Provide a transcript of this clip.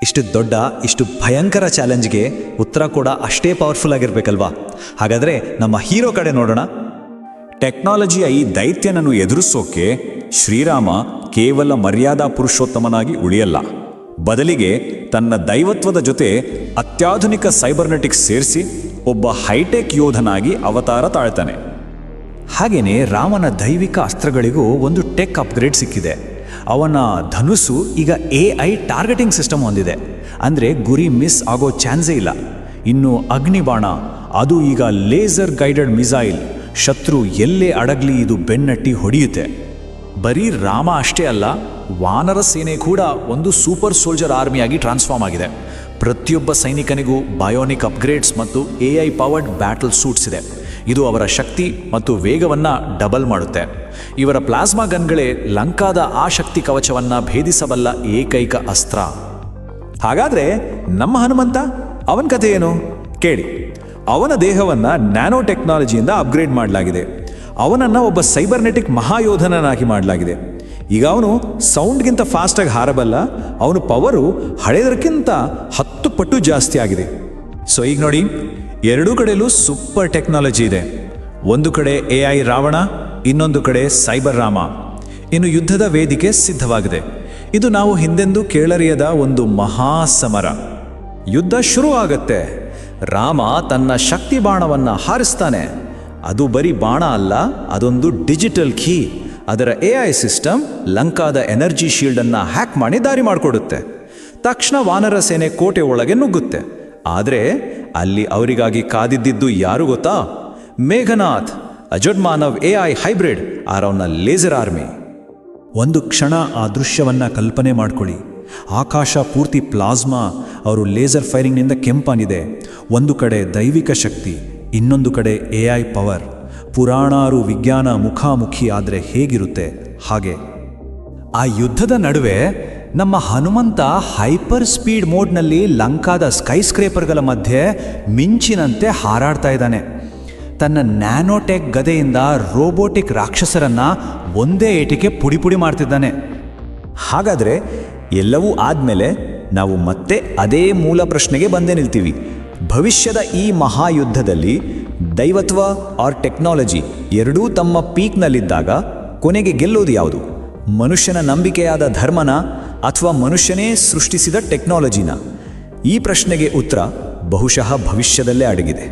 ಇಷ್ಟು ದೊಡ್ಡ ಇಷ್ಟು ಭಯಂಕರ ಚಾಲೆಂಜ್ಗೆ ಉತ್ತರ ಕೂಡ ಅಷ್ಟೇ ಪವರ್ಫುಲ್ ಆಗಿರ್ಬೇಕಲ್ವಾ? ಹಾಗಾದರೆ ನಮ್ಮ ಹೀರೋ ಕಡೆ ನೋಡೋಣ. ಟೆಕ್ನಾಲಜಿಯ ಈ ದೈತ್ಯನನ್ನು ಎದುರಿಸೋಕೆ ಶ್ರೀರಾಮ ಕೇವಲ ಮರ್ಯಾದಾ ಪುರುಷೋತ್ತಮನಾಗಿ ಉಳಿಯಲ್ಲ, ಬದಲಿಗೆ ತನ್ನ ದೈವತ್ವದ ಜೊತೆ ಅತ್ಯಾಧುನಿಕ ಸೈಬರ್ನೆಟಿಕ್ಸ್ ಸೇರಿಸಿ ಒಬ್ಬ ಹೈಟೆಕ್ ಯೋಧನಾಗಿ ಅವತಾರ ತಾಳ್ತಾನೆ. ಹಾಗೇನೆ ರಾಮನ ದೈವಿಕ ಅಸ್ತ್ರಗಳಿಗೂ ಒಂದು ಟೆಕ್ ಅಪ್ಗ್ರೇಡ್ ಸಿಕ್ಕಿದೆ. ಅವನ ಧನುಸ್ಸು ಈಗ AI ಟಾರ್ಗೆಟಿಂಗ್ ಸಿಸ್ಟಮ್ ಹೊಂದಿದೆ. ಅಂದರೆ ಗುರಿ ಮಿಸ್ ಆಗೋ ಚಾನ್ಸೇ ಇಲ್ಲ. ಇನ್ನು ಅಗ್ನಿಬಾಣ, ಅದು ಈಗ ಲೇಸರ್ ಗೈಡೆಡ್ ಮಿಸೈಲ್. ಶತ್ರು ಎಲ್ಲೇ ಅಡಗಲಿ ಇದು ಬೆನ್ನಟ್ಟಿ ಹೊಡೆಯುತ್ತೆ. ಬರೀ ರಾಮ ಅಷ್ಟೇ ಅಲ್ಲ, ವಾನರ ಸೇನೆ ಕೂಡ ಒಂದು ಸೂಪರ್ ಸೋಲ್ಜರ್ ಆರ್ಮಿಯಾಗಿ ಟ್ರಾನ್ಸ್ಫಾರ್ಮ್ ಆಗಿದೆ. ಪ್ರತಿಯೊಬ್ಬ ಸೈನಿಕನಿಗೂ ಬಯೋನಿಕ್ ಅಪ್ಗ್ರೇಡ್ಸ್ ಮತ್ತು AI ಪವರ್ಡ್ ಬ್ಯಾಟಲ್ ಸೂಟ್ಸ್ ಇದೆ. ಇದು ಅವರ ಶಕ್ತಿ ಮತ್ತು ವೇಗವನ್ನು ಡಬಲ್ ಮಾಡುತ್ತೆ. ಇವರ ಪ್ಲಾಸ್ಮಾ ಗನ್ಗಳೇ ಲಂಕಾದ ಆ ಶಕ್ತಿ ಕವಚವನ್ನು ಭೇದಿಸಬಲ್ಲ ಏಕೈಕ ಅಸ್ತ್ರ. ಹಾಗಾದರೆ ನಮ್ಮ ಹನುಮಂತ, ಅವನ ಕಥೆ ಏನು ಕೇಳಿ. ಅವನ ದೇಹವನ್ನು ನ್ಯಾನೋ ಟೆಕ್ನಾಲಜಿಯಿಂದ ಅಪ್ಗ್ರೇಡ್ ಮಾಡಲಾಗಿದೆ. ಅವನನ್ನು ಒಬ್ಬ ಸೈಬರ್ನೆಟಿಕ್ ಮಹಾಯೋಧನನಾಗಿ ಮಾಡಲಾಗಿದೆ. ಈಗ ಅವನು ಸೌಂಡ್ಗಿಂತ ಫಾಸ್ಟಾಗಿ ಹಾರಬಲ್ಲ. ಅವನ ಪವರು ಹಳೆಯದಕ್ಕಿಂತ 10 ಪಟ್ಟು ಜಾಸ್ತಿ ಆಗಿದೆ. ಸೊ ಈಗ ನೋಡಿ, ಎರಡೂ ಕಡೆಯಲ್ಲೂ ಸೂಪರ್ ಟೆಕ್ನಾಲಜಿ ಇದೆ. ಒಂದು ಕಡೆ AI ರಾವಣ, ಇನ್ನೊಂದು ಕಡೆ ಸೈಬರ್ ರಾಮ. ಇನ್ನು ಯುದ್ಧದ ವೇದಿಕೆ ಸಿದ್ಧವಾಗಿದೆ. ಇದು ನಾವು ಹಿಂದೆಂದೂ ಕೇಳರಿಯದ ಒಂದು ಮಹಾಸಮರ. ಯುದ್ಧ ಶುರು ಆಗತ್ತೆ. ರಾಮ ತನ್ನ ಶಕ್ತಿ ಬಾಣವನ್ನು ಹಾರಿಸ್ತಾನೆ. ಅದು ಬರೀ ಬಾಣ ಅಲ್ಲ, ಅದೊಂದು ಡಿಜಿಟಲ್ ಕೀ. ಅದರ AI ಸಿಸ್ಟಮ್ ಲಂಕಾದ ಎನರ್ಜಿ ಶೀಲ್ಡನ್ನು ಹ್ಯಾಕ್ ಮಾಡಿ ದಾರಿ ಮಾಡಿಕೊಡುತ್ತೆ. ತಕ್ಷಣ ವಾನರ ಸೇನೆ ಕೋಟೆ ಒಳಗೆ ನುಗ್ಗುತ್ತೆ. ಆದರೆ ಅಲ್ಲಿ ಅವರಿಗಾಗಿ ಕಾದಿದ್ದಿದ್ದು ಯಾರು ಗೊತ್ತಾ? ಮೇಘನಾಥ್, ಅಜಡ್ಮಾನವ್ AI ಹೈಬ್ರಿಡ್ ಅವನ ಲೇಸರ್ ಆರ್ಮಿ. ಒಂದು ಕ್ಷಣ ಆ ದೃಶ್ಯವನ್ನು ಕಲ್ಪನೆ ಮಾಡ್ಕೊಳ್ಳಿ. ಆಕಾಶ ಪೂರ್ತಿ ಪ್ಲಾಸ್ಮಾ, ಅವರು ಲೇಸರ್ ಫೈರಿಂಗ್ನಿಂದ ಕೆಂಪಾನಿದೆ. ಒಂದು ಕಡೆ ದೈವಿಕ ಶಕ್ತಿ, ಇನ್ನೊಂದು ಕಡೆ AI ಪವರ್. ಪುರಾಣಾರು ವಿಜ್ಞಾನ ಮುಖಾಮುಖಿ ಆದರೆ ಹೇಗಿರುತ್ತೆ ಹಾಗೆ. ಆ ಯುದ್ಧದ ನಡುವೆ ನಮ್ಮ ಹನುಮಂತ ಹೈಪರ್ ಸ್ಪೀಡ್ ಮೋಡ್ನಲ್ಲಿ ಲಂಕಾದ ಸ್ಕೈ ಸ್ಕ್ರೇಪರ್ಗಳ ಮಧ್ಯೆ ಮಿಂಚಿನಂತೆ ಹಾರಾಡ್ತಾ ಇದ್ದಾನೆ. ತನ್ನ ನ್ಯಾನೋಟೆಕ್ ಗದೆಯಿಂದ ರೋಬೋಟಿಕ್ ರಾಕ್ಷಸರನ್ನು ಒಂದೇ ಏಟಿಗೆ ಪುಡಿ ಪುಡಿ ಮಾಡ್ತಿದ್ದಾನೆ. ಹಾಗಾದರೆ ಎಲ್ಲವೂ ಆದಮೇಲೆ ನಾವು ಮತ್ತೆ ಅದೇ ಮೂಲ ಪ್ರಶ್ನೆಗೆ ಬಂದೇ ನಿಲ್ತೀವಿ. ಭವಿಷ್ಯದ ಈ ಮಹಾಯುದ್ಧದಲ್ಲಿ ದೈವತ್ವ ಆರ್ ಟೆಕ್ನಾಲಜಿ ಎರಡೂ ತಮ್ಮ ಪೀಕ್ನಲ್ಲಿದ್ದಾಗ ಕೊನೆಗೆ ಗೆಲ್ಲೋದು ಯಾವುದು? ಮನುಷ್ಯನ ನಂಬಿಕೆಯಾದ ಧರ್ಮನ ಅಥವಾ ಮನುಷ್ಯನೇ ಸೃಷ್ಟಿಸಿದ ಟೆಕ್ನಾಲಜಿನ? ಈ ಪ್ರಶ್ನೆಗೆ ಉತ್ತರ ಬಹುಶಃ ಭವಿಷ್ಯದಲ್ಲೇ ಅಡಗಿದೆ.